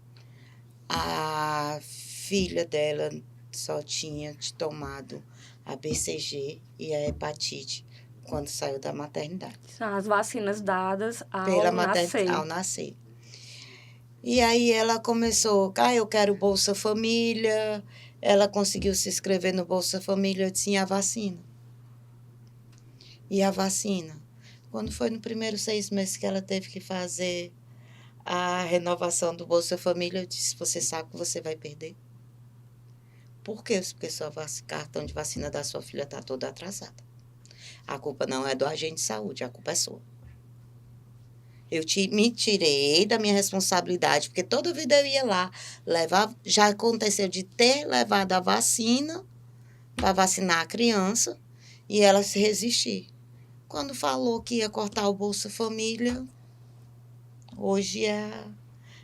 A filha dela só tinha tomado a BCG e a hepatite quando saiu da maternidade. São as vacinas dadas ao nascer. E aí ela começou, eu quero Bolsa Família, ela conseguiu se inscrever no Bolsa Família. Eu disse, e a vacina? E a vacina? Quando foi no primeiro 6 meses que ela teve que fazer a renovação do Bolsa Família, eu disse, você sabe que você vai perder? Por quê? Porque seu cartão de vacina da sua filha está todo atrasado. A culpa não é do agente de saúde, a culpa é sua. Me tirei da minha responsabilidade, porque toda vida eu ia lá, já aconteceu de ter levado a vacina para vacinar a criança e ela se resistir. Quando falou que ia cortar o Bolsa Família, hoje é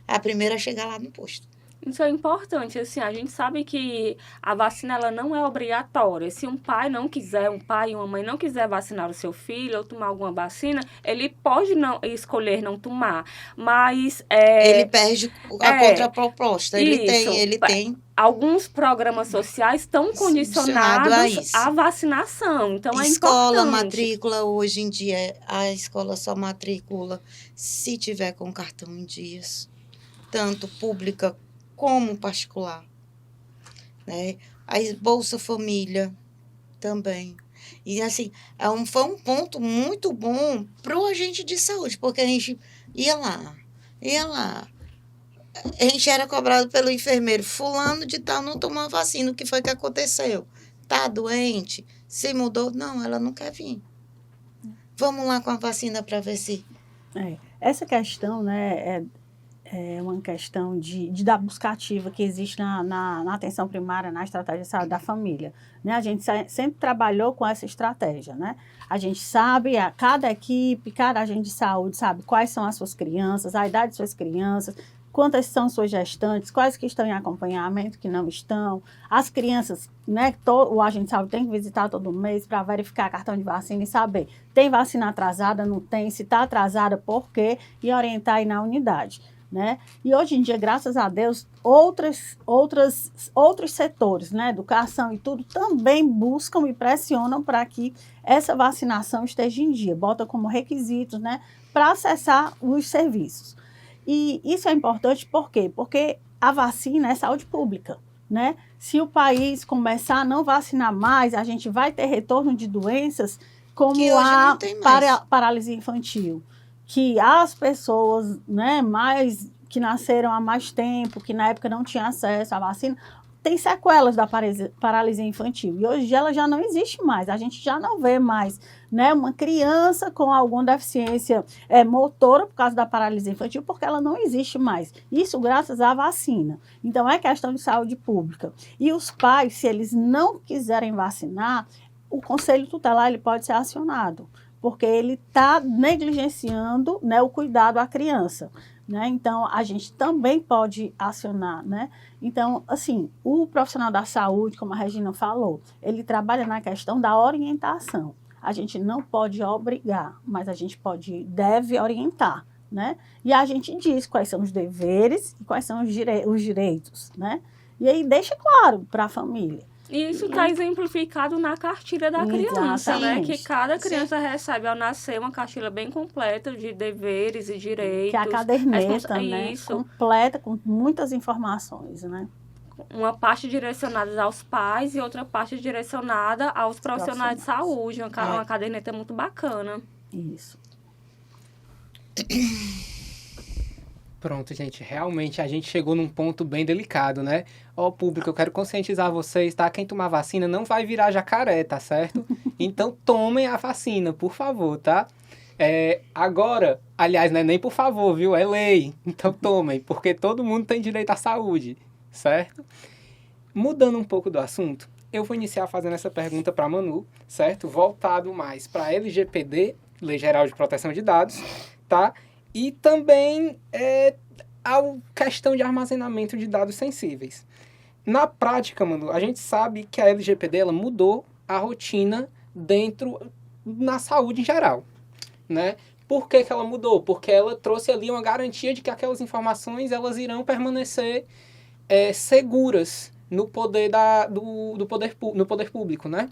a primeira a chegar lá no posto. Isso é importante, assim, a gente sabe que a vacina ela não é obrigatória. Se um pai e uma mãe não quiser vacinar o seu filho ou tomar alguma vacina, ele pode não escolher não tomar, mas ele perde a contraproposta. Ele tem alguns programas sociais estão condicionados à vacinação, então é importante. Escola, matrícula, hoje em dia, a escola só matricula se tiver com cartão em dias, tanto pública como particular, né? A Bolsa Família também. E, assim, foi um ponto muito bom para o agente de saúde, porque a gente ia lá. A gente era cobrado pelo enfermeiro, fulano de tal não tomou vacina, o que foi que aconteceu? Tá doente? Se mudou? Não, ela não quer vir. Vamos lá com a vacina para ver se... Essa questão, né, é uma questão da busca ativa que existe na atenção primária, na estratégia de saúde da família. Né? A gente sempre trabalhou com essa estratégia. Né? A gente sabe, cada equipe, cada agente de saúde sabe quais são as suas crianças, a idade de suas crianças, quantas são suas gestantes, quais que estão em acompanhamento, que não estão. As crianças, né, o agente de saúde tem que visitar todo mês para verificar cartão de vacina e saber, tem vacina atrasada, não tem, se está atrasada, por quê, e orientar aí na unidade. Né? E hoje em dia, graças a Deus, outros setores, né, educação e tudo, também buscam e pressionam para que essa vacinação esteja em dia, bota como requisitos, né, para acessar os serviços. E isso é importante por quê? Porque a vacina é saúde pública. Né? Se o país começar a não vacinar mais, a gente vai ter retorno de doenças como a paralisia infantil. Que as pessoas, né, que nasceram há mais tempo, que na época não tinham acesso à vacina, tem sequelas da paralisia infantil. E hoje ela já não existe mais. A gente já não vê mais, né, uma criança com alguma deficiência motora por causa da paralisia infantil, porque ela não existe mais. Isso graças à vacina. Então, é questão de saúde pública. E os pais, se eles não quiserem vacinar, o conselho tutelar ele pode ser acionado, porque ele está negligenciando, né, o cuidado à criança. Né? Então, a gente também pode acionar. Né? Então, assim, o profissional da saúde, como a Regina falou, ele trabalha na questão da orientação. A gente não pode obrigar, mas a gente deve orientar. Né? E a gente diz quais são os deveres e quais são os direitos. Né? E aí deixa claro para a família. E isso está exemplificado na cartilha da criança, né? Que cada criança recebe ao nascer uma cartilha bem completa de deveres e direitos. Que é a caderneta, né? Isso. Completa, com muitas informações, né? Uma parte direcionada aos pais e outra parte direcionada aos profissionais de saúde. Uma caderneta muito bacana. Isso. Pronto, gente, realmente a gente chegou num ponto bem delicado, né? Ó, público, eu quero conscientizar vocês, tá? Quem tomar vacina não vai virar jacaré, tá certo? Então, tomem a vacina, por favor, tá? Agora, aliás, não é nem por favor, viu? É lei. Então, tomem, porque todo mundo tem direito à saúde, certo? Mudando um pouco do assunto, eu vou iniciar fazendo essa pergunta para Manu, certo? Voltado mais para a LGPD, Lei Geral de Proteção de Dados, tá? E também a questão de armazenamento de dados sensíveis. Na prática, Manu, a gente sabe que a LGPD ela mudou a rotina na saúde em geral, né? Por que ela mudou? Porque ela trouxe ali uma garantia de que aquelas informações elas irão permanecer seguras no poder no poder público, né?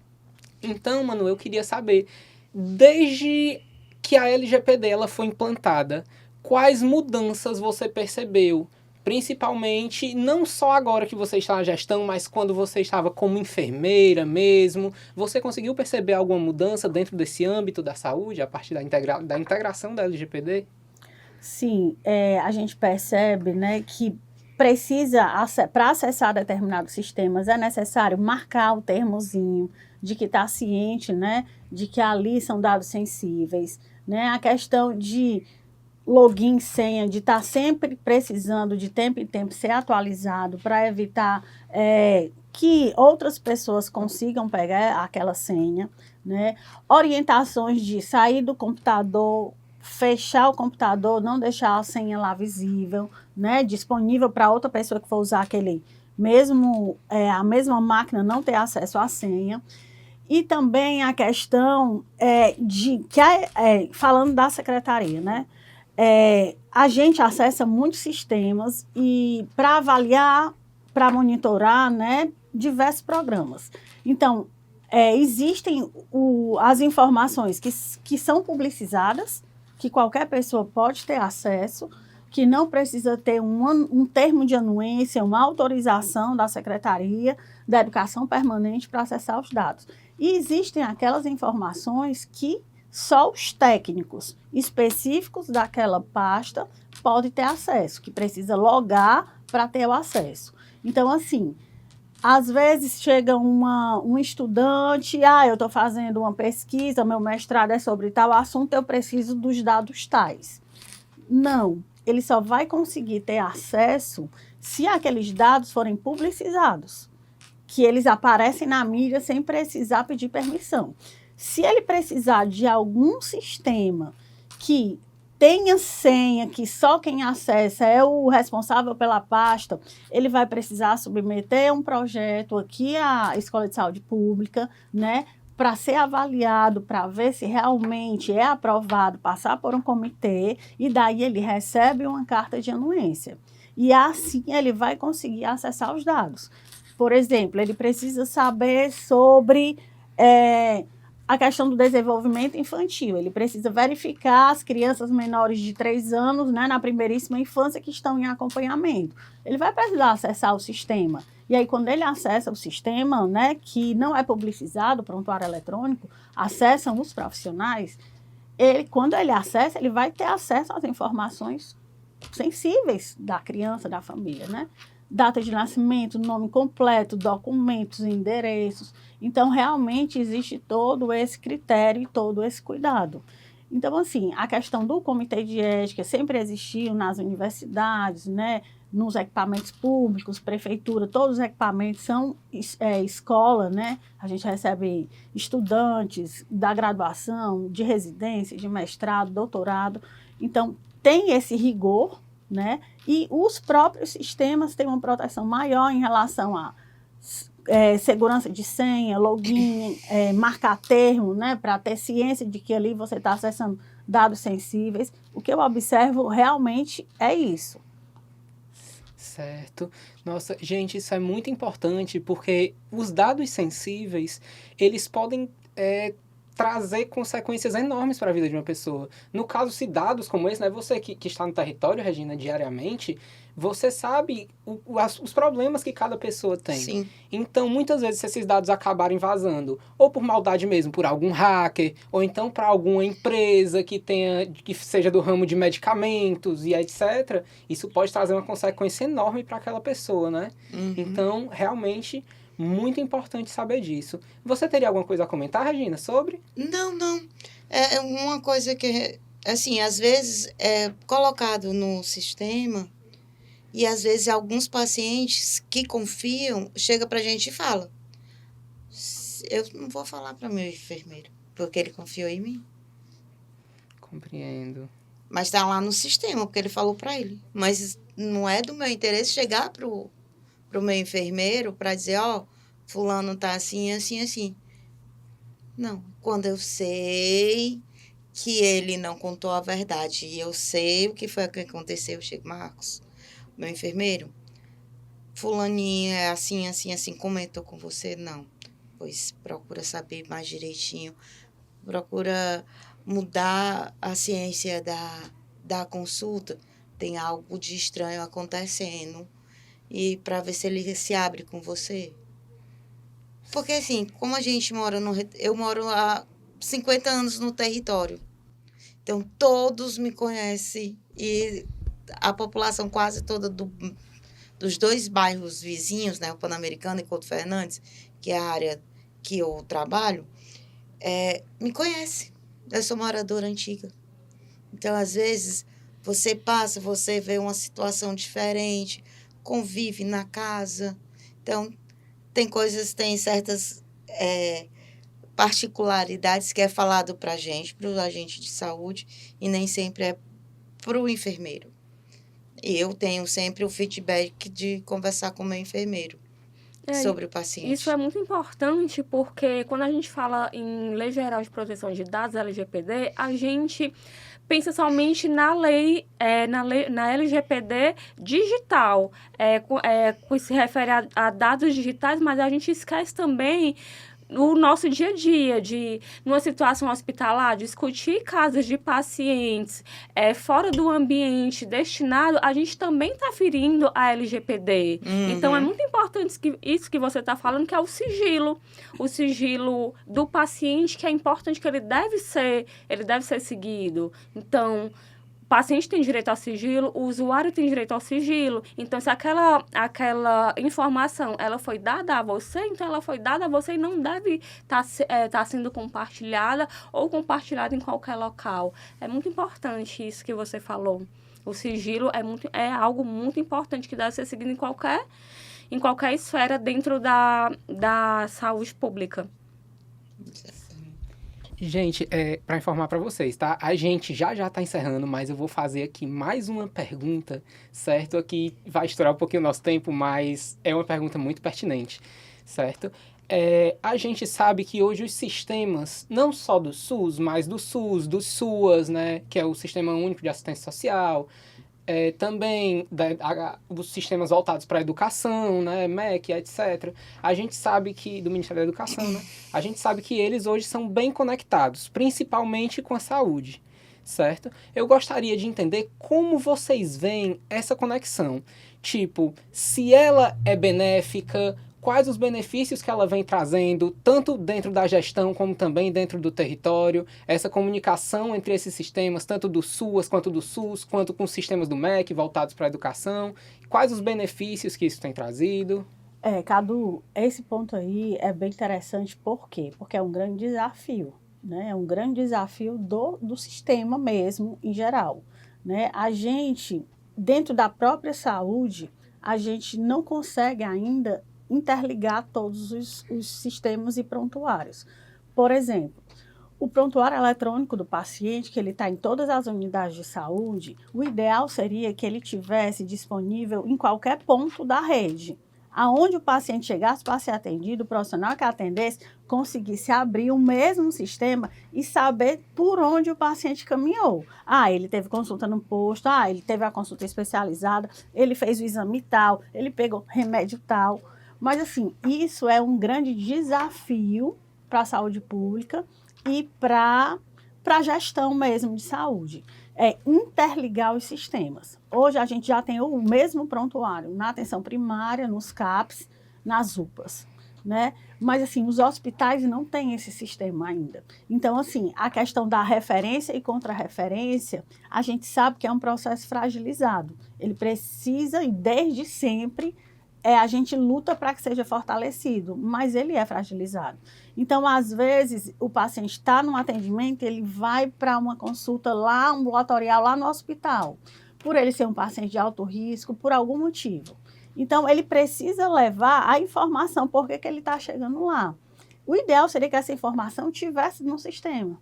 Então, Manu, eu queria saber, desde que a LGPD ela foi implantada, quais mudanças você percebeu Principalmente, não só agora que você está na gestão, mas quando você estava como enfermeira mesmo. Você conseguiu perceber alguma mudança dentro desse âmbito da saúde, a partir da integração da LGPD? Sim, a gente percebe, né, que para acessar determinados sistemas é necessário marcar o termozinho de que está ciente, né, de que ali são dados sensíveis, né, a questão de login, senha, de estar sempre precisando de tempo em tempo ser atualizado para evitar que outras pessoas consigam pegar aquela senha, né, orientações de sair do computador, fechar o computador, não deixar a senha lá visível, né, disponível para outra pessoa que for usar aquele mesmo, a mesma máquina não ter acesso à senha. E também a questão falando da secretaria, né, a gente acessa muitos sistemas e para avaliar, para monitorar, né, diversos programas. Então, existem as informações que são publicizadas, que qualquer pessoa pode ter acesso, que não precisa ter um termo de anuência, uma autorização da Secretaria da Educação Permanente para acessar os dados. E existem aquelas informações que só os técnicos específicos daquela pasta podem ter acesso, que precisa logar para ter o acesso. Então, assim, às vezes chega um estudante, eu estou fazendo uma pesquisa, meu mestrado é sobre tal assunto, eu preciso dos dados tais. Não, ele só vai conseguir ter acesso se aqueles dados forem publicizados, que eles aparecem na mídia sem precisar pedir permissão. Se ele precisar de algum sistema que tenha senha, que só quem acessa é o responsável pela pasta, ele vai precisar submeter um projeto aqui à Escola de Saúde Pública, né, para ser avaliado, para ver se realmente é aprovado, passar por um comitê, e daí ele recebe uma carta de anuência. E assim ele vai conseguir acessar os dados. Por exemplo, ele precisa saber sobre a questão do desenvolvimento infantil. Ele precisa verificar as crianças menores de 3 anos, né, na primeiríssima infância, que estão em acompanhamento. Ele vai precisar acessar o sistema. E aí, quando ele acessa o sistema, né, que não é publicizado, prontuário eletrônico, acessam os profissionais, quando ele acessa, ele vai ter acesso às informações sensíveis da criança, da família, né? Data de nascimento, nome completo, documentos, endereços. Então, realmente existe todo esse critério e todo esse cuidado. Então, assim, a questão do comitê de ética sempre existiu nas universidades, né, nos equipamentos públicos, prefeitura, todos os equipamentos são escola, né? A gente recebe estudantes da graduação, de residência, de mestrado, doutorado. Então, tem esse rigor, né? E os próprios sistemas têm uma proteção maior em relação a segurança de senha, login, marcar termo, né? Para ter ciência de que ali você está acessando dados sensíveis. O que eu observo realmente é isso. Certo. Nossa, gente, isso é muito importante porque os dados sensíveis, eles podem trazer consequências enormes para a vida de uma pessoa. No caso, se dados como esse, né, você que está no território, Regina, diariamente, você sabe os problemas que cada pessoa tem. Sim. Então, muitas vezes, se esses dados acabarem vazando, ou por maldade mesmo, por algum hacker, ou então para alguma empresa que seja do ramo de medicamentos e etc., isso pode trazer uma consequência enorme para aquela pessoa, né? Uhum. Então, realmente, muito importante saber disso. Você teria alguma coisa a comentar, Regina, sobre? Não. É uma coisa que, assim, às vezes é colocado no sistema e às vezes alguns pacientes que confiam chegam pra gente e falam: eu não vou falar para meu enfermeiro, porque ele confiou em mim. Compreendo. Mas tá lá no sistema, porque ele falou para ele. Mas não é do meu interesse chegar pro meu enfermeiro para dizer, fulano tá assim, assim, assim. Não, quando eu sei que ele não contou a verdade e eu sei o que foi que aconteceu, eu chego, Marcos, meu enfermeiro, fulaninha é assim, assim, assim, comentou com você? Não. Pois procura saber mais direitinho, procura mudar a ciência da consulta, tem algo de estranho acontecendo, e para ver se ele se abre com você. Porque, assim, como a gente mora eu moro há 50 anos no território. Então, todos me conhecem e a população quase toda dos 2 bairros vizinhos, né, o Pan-Americano e Couto Fernandes, que é a área que eu trabalho, me conhece. Eu sou moradora antiga. Então, às vezes, você passa, você vê uma situação diferente, convive na casa. Então, tem certas particularidades que é falado para a gente, para o agente de saúde, e nem sempre é para o enfermeiro. E eu tenho sempre o feedback de conversar com o meu enfermeiro sobre o paciente. Isso é muito importante porque quando a gente fala em Lei Geral de Proteção de Dados, LGPD, a gente pensa somente na na LGPD digital, que se refere a dados digitais, mas a gente esquece também o nosso dia a dia, numa situação hospitalar, discutir casos de pacientes fora do ambiente destinado, a gente também está ferindo a LGPD. Então, é muito importante isso que você está falando, que é o sigilo do paciente, que é importante, que ele deve ser seguido. Então, o paciente tem direito ao sigilo, o usuário tem direito ao sigilo. Então, se aquela informação ela foi dada a você, então ela foi dada a você e não deve estar sendo compartilhada ou compartilhada em qualquer local. É muito importante isso que você falou. O sigilo é algo muito importante que deve ser seguido em qualquer esfera dentro da saúde pública. Gente, para informar para vocês, tá? A gente já está encerrando, mas eu vou fazer aqui mais uma pergunta, certo? Aqui vai estourar um pouquinho o nosso tempo, mas é uma pergunta muito pertinente, certo? A gente sabe que hoje os sistemas, não só do SUS, mas do SUS, do SUAS, né? Que é o Sistema Único de Assistência Social, também os sistemas voltados para a educação, né, MEC, etc. A gente sabe que, do Ministério da Educação, né, a gente sabe que eles hoje são bem conectados, principalmente com a saúde, certo? Eu gostaria de entender como vocês veem essa conexão. Tipo, se ela é benéfica, quais os benefícios que ela vem trazendo, tanto dentro da gestão como também dentro do território, essa comunicação entre esses sistemas, tanto do SUAS quanto do SUS, quanto com os sistemas do MEC voltados para a educação, quais os benefícios que isso tem trazido? Cadu, esse ponto aí é bem interessante, por quê? Porque é um grande desafio, né? É um grande desafio do sistema mesmo, em geral, né? A gente, dentro da própria saúde, a gente não consegue ainda interligar todos os sistemas e prontuários. Por exemplo, o prontuário eletrônico do paciente, que ele está em todas as unidades de saúde, o ideal seria que ele tivesse disponível em qualquer ponto da rede. Aonde o paciente chegasse para ser atendido, o profissional que atendesse conseguisse abrir o mesmo sistema e saber por onde o paciente caminhou. Ele teve consulta no posto, ele teve a consulta especializada, ele fez o exame tal, ele pegou remédio tal. Mas, assim, isso é um grande desafio para a saúde pública e para a gestão mesmo de saúde. É interligar os sistemas. Hoje, a gente já tem o mesmo prontuário na atenção primária, nos CAPs, nas UPAs, né? Mas, assim, os hospitais não têm esse sistema ainda. Então, assim, a questão da referência e contra-referência, a gente sabe que é um processo fragilizado. Ele precisa, e desde sempre, a gente luta para que seja fortalecido, mas ele é fragilizado. Então, às vezes, o paciente está num atendimento, ele vai para uma consulta lá, ambulatorial, lá no hospital, por ele ser um paciente de alto risco, por algum motivo. Então, ele precisa levar a informação, por que ele está chegando lá. O ideal seria que essa informação tivesse no sistema.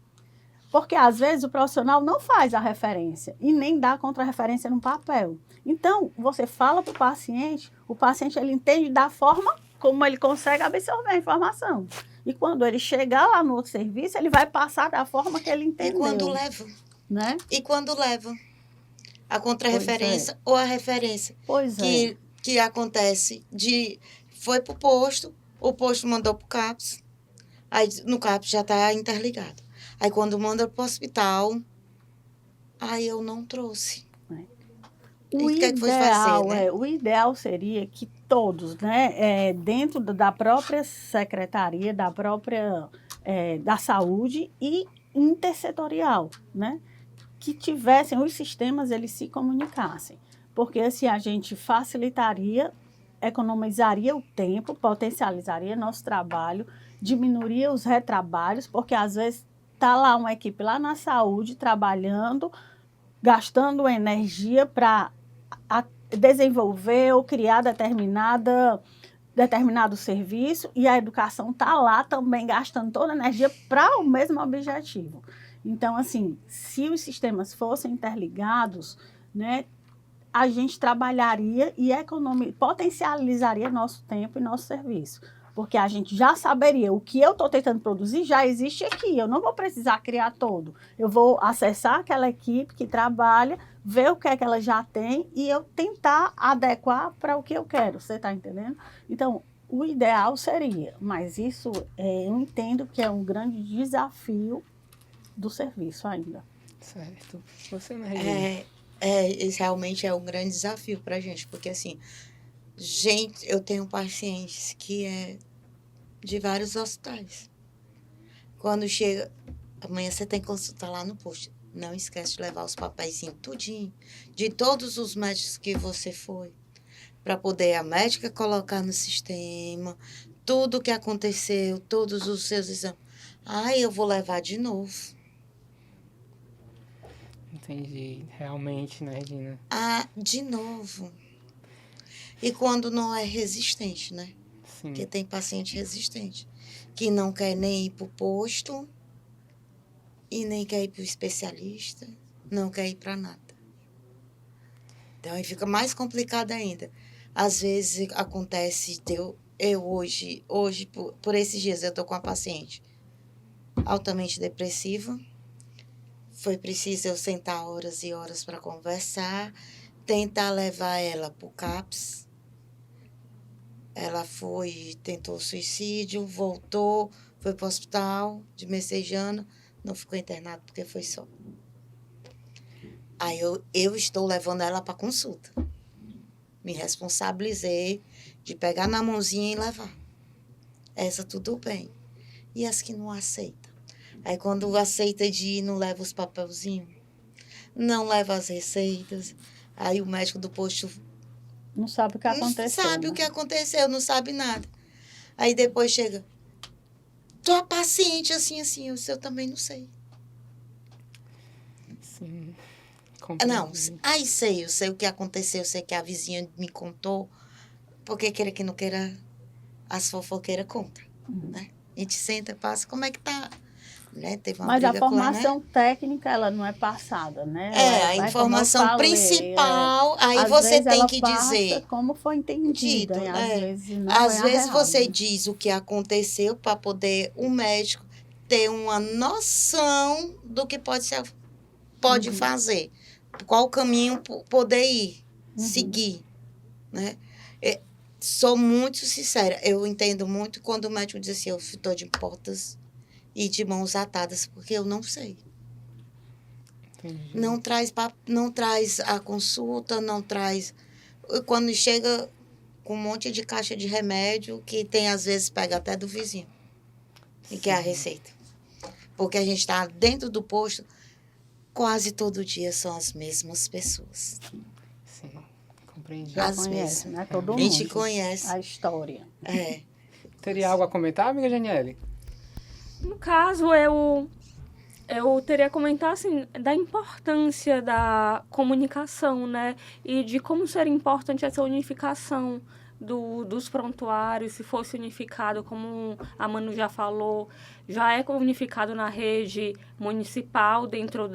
Porque, às vezes, o profissional não faz a referência e nem dá a contra-referência no papel. Então, você fala para o paciente ele entende da forma como ele consegue absorver a informação. E quando ele chegar lá no outro serviço, ele vai passar da forma que ele entendeu. E quando leva? Né? E quando leva? A contra-referência ou a referência? Que acontece foi para o posto mandou para o CAPS, aí no CAPS já está interligado. Aí quando manda para o hospital, aí eu não trouxe. E o que é que foi fazer, né? O ideal seria que todos, né, dentro da própria secretaria, da saúde e intersetorial, né, que tivessem os sistemas, eles se comunicassem. Porque assim a gente facilitaria, economizaria o tempo, potencializaria nosso trabalho, diminuiria os retrabalhos, porque às vezes está lá uma equipe lá na saúde trabalhando, gastando energia para desenvolver ou criar determinado serviço, e a educação está lá também gastando toda a energia para o mesmo objetivo. Então, assim, se os sistemas fossem interligados, né, a gente trabalharia e potencializaria nosso tempo e nosso serviço. Porque a gente já saberia o que eu estou tentando produzir já existe aqui. Eu não vou precisar criar todo. Eu vou acessar aquela equipe que trabalha, ver o que é que ela já tem e eu tentar adequar para o que eu quero. Você está entendendo? Então, o ideal seria, mas isso eu entendo que é um grande desafio do serviço ainda. Certo. Você, né, Regina? Isso realmente é um grande desafio para a gente, porque assim, eu tenho pacientes que de vários hospitais. Quando chega, amanhã você tem que consultar lá no posto. Não esquece de levar os papéis tudinho, de todos os médicos que você foi, para poder a médica colocar no sistema, tudo o que aconteceu, todos os seus exames. Eu vou levar de novo. Entendi. Realmente, né, Regina? De novo. E quando não é resistente, né? Sim. Porque tem paciente resistente, que não quer nem ir para o posto e nem quer ir para o especialista, não quer ir para nada. Então, aí fica mais complicado ainda. Às vezes acontece, eu hoje por esses dias, eu estou com uma paciente altamente depressiva. Foi preciso eu sentar horas e horas para conversar, tentar levar ela para o CAPS. Ela tentou suicídio, voltou, foi para o hospital de Messejana, não ficou internada porque foi só. Aí eu estou levando ela para consulta. Me responsabilizei de pegar na mãozinha e levar. Essa tudo bem. E as que não aceitam? Aí quando aceita de ir, não leva os papelzinhos, não leva as receitas. Aí o médico do posto não sabe o que aconteceu. Não sabe o que aconteceu, não sabe nada. Aí depois chega, tua paciente assim, o seu também não sei. Sim. Não, eu sei o que aconteceu, eu sei que a vizinha me contou, porque queira que não queira, as fofoqueiras contam, né? A gente senta, passa, como é que tá? Né? Teve uma Mas a briga com ela, formação né? A informação não é passada, né? A informação principal, aí você tem que dizer. Como foi entendido, Dito, às vezes não às é vezes real, você né? diz o que aconteceu para poder o médico ter uma noção do que pode fazer, qual caminho poder ir, seguir, né? Sou muito sincera, eu entendo muito quando o médico diz assim, eu estou de portas e de mãos atadas, porque eu não sei. Entendi. Não traz a consulta, não traz... Quando chega com um monte de caixa de remédio, que tem, às vezes, pega até do vizinho, e quer a receita. Porque a gente está dentro do posto, quase todo dia são as mesmas pessoas. Sim, compreendi. Já Às conhece, vezes. né? Todo A mundo. gente conhece. A história. Teria algo a comentar, amiga Janiele? No caso, eu teria a comentar, assim, da importância da comunicação, né? E de como seria importante essa unificação dos prontuários, se fosse unificado, como a Manu já falou, já é unificado na rede municipal, dentro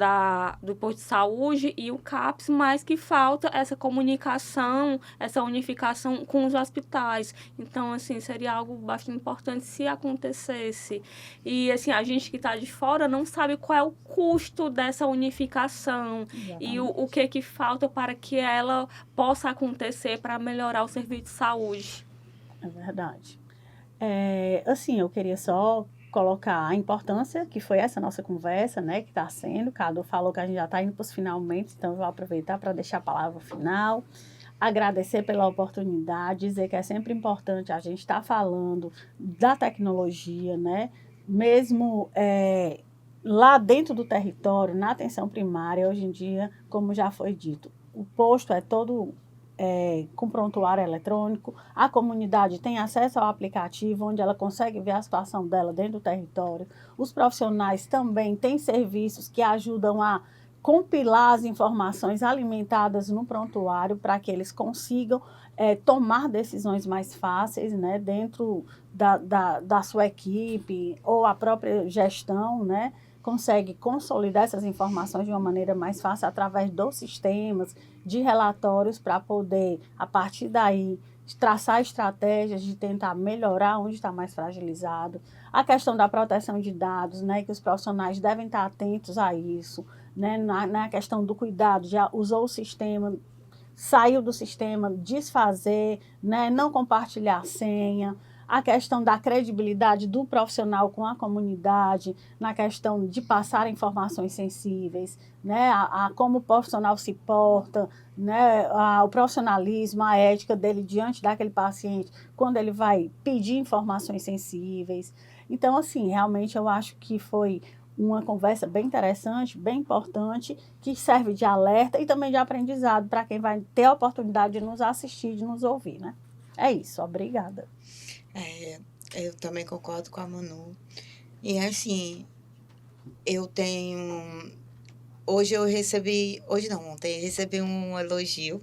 do posto de saúde e o CAPS, mas que falta essa comunicação, essa unificação com os hospitais. Então, assim, seria algo bastante importante se acontecesse. E, assim, a gente que está de fora não sabe qual é o custo dessa unificação. Exatamente. E o que falta para que ela possa acontecer para melhorar o serviço de saúde. É verdade. Assim, eu queria só colocar a importância que foi essa nossa conversa, né, que está sendo. Cadu falou que a gente já está indo para os finalmente, então eu vou aproveitar para deixar a palavra final. Agradecer pela oportunidade, dizer que é sempre importante a gente estar falando da tecnologia, né, mesmo lá dentro do território, na atenção primária, hoje em dia, como já foi dito, o posto é todo com prontuário eletrônico, a comunidade tem acesso ao aplicativo, onde ela consegue ver a situação dela dentro do território. Os profissionais também têm serviços que ajudam a compilar as informações alimentadas no prontuário para que eles consigam tomar decisões mais fáceis, né, dentro da sua equipe, ou a própria gestão, né, consegue consolidar essas informações de uma maneira mais fácil através dos sistemas, de relatórios, para poder, a partir daí, traçar estratégias de tentar melhorar onde está mais fragilizado. A questão da proteção de dados, né, que os profissionais devem estar atentos a isso, né, na questão do cuidado, já usou o sistema, saiu do sistema, desfazer, né, não compartilhar senha. A questão da credibilidade do profissional com a comunidade, na questão de passar informações sensíveis, né, a como o profissional se porta, né, o profissionalismo, a ética dele diante daquele paciente, quando ele vai pedir informações sensíveis. Então, assim, realmente eu acho que foi uma conversa bem interessante, bem importante, que serve de alerta e também de aprendizado para quem vai ter a oportunidade de nos assistir, de nos ouvir, né? É isso, obrigada. Eu também concordo com a Manu. E assim, ontem eu recebi um elogio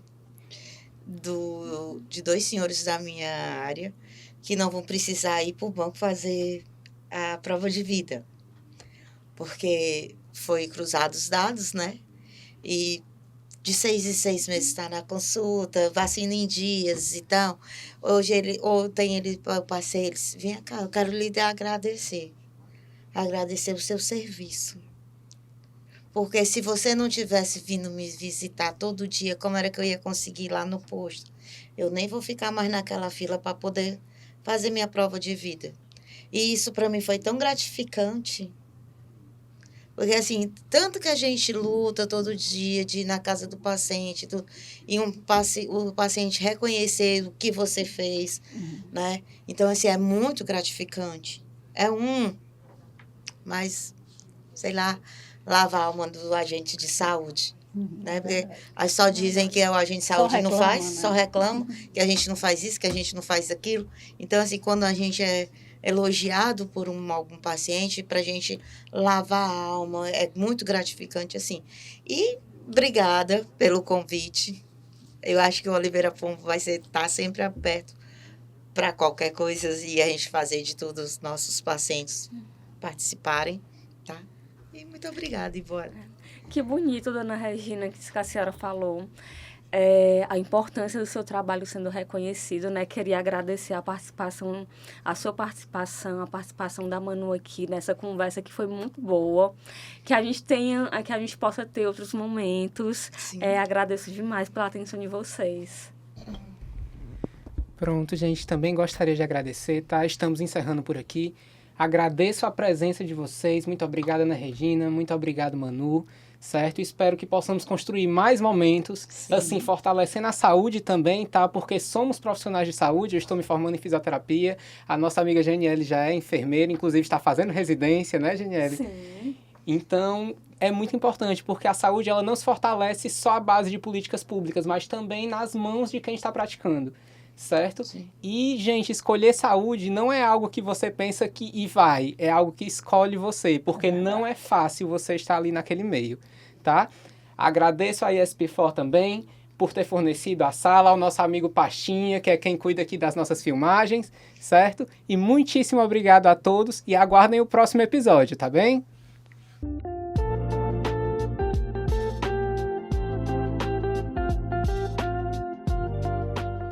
de 2 senhores da minha área que não vão precisar ir para o banco fazer a prova de vida, porque foi cruzado os dados, né? E de 6 em 6 meses está na consulta, vacina em dias e tal. Ontem eu passei, eles, vem cá, eu quero lhe agradecer o seu serviço. Porque se você não tivesse vindo me visitar todo dia, como era que eu ia conseguir ir lá no posto? Eu nem vou ficar mais naquela fila para poder fazer minha prova de vida. E isso para mim foi tão gratificante. Porque, assim, tanto que a gente luta todo dia de ir na casa do paciente, e o paciente reconhecer o que você fez, né? Então, assim, é muito gratificante. Mas, sei lá, lava a alma do agente de saúde, né? Porque só dizem que o agente de saúde não faz, né? Só reclama que a gente não faz isso, que a gente não faz aquilo. Então, assim, quando a gente é elogiado por algum paciente, para a gente lavar a alma, é muito gratificante, assim. E obrigada pelo convite. Eu acho que o Oliveira Pombo vai estar sempre aberto para qualquer coisa e a gente fazer de tudo os nossos pacientes participarem, tá? E muito obrigada, Ivone. Que bonito, dona Regina, que a senhora falou. A importância do seu trabalho sendo reconhecido, né? Queria agradecer a sua participação, a participação da Manu aqui nessa conversa que foi muito boa, que a gente possa ter outros momentos. Agradeço demais pela atenção de vocês. Pronto, gente, também gostaria de agradecer, tá? Estamos encerrando por aqui. Agradeço a presença de vocês, muito obrigado, Ana Regina, muito obrigado, Manu. Certo? Espero que possamos construir mais momentos, assim, fortalecendo a saúde também, tá? Porque somos profissionais de saúde, eu estou me formando em fisioterapia, a nossa amiga Geniele já é enfermeira, inclusive está fazendo residência, né, Geniele? Sim. Então, é muito importante, porque a saúde, ela não se fortalece só à base de políticas públicas, mas também nas mãos de quem está praticando. Certo? Sim. E, gente, escolher saúde não é algo que você pensa que vai, é algo que escolhe você, porque não é fácil você estar ali naquele meio, tá? Agradeço a ESP4 também por ter fornecido a sala, ao nosso amigo Pastinha, que é quem cuida aqui das nossas filmagens, certo? E muitíssimo obrigado a todos e aguardem o próximo episódio, tá bem?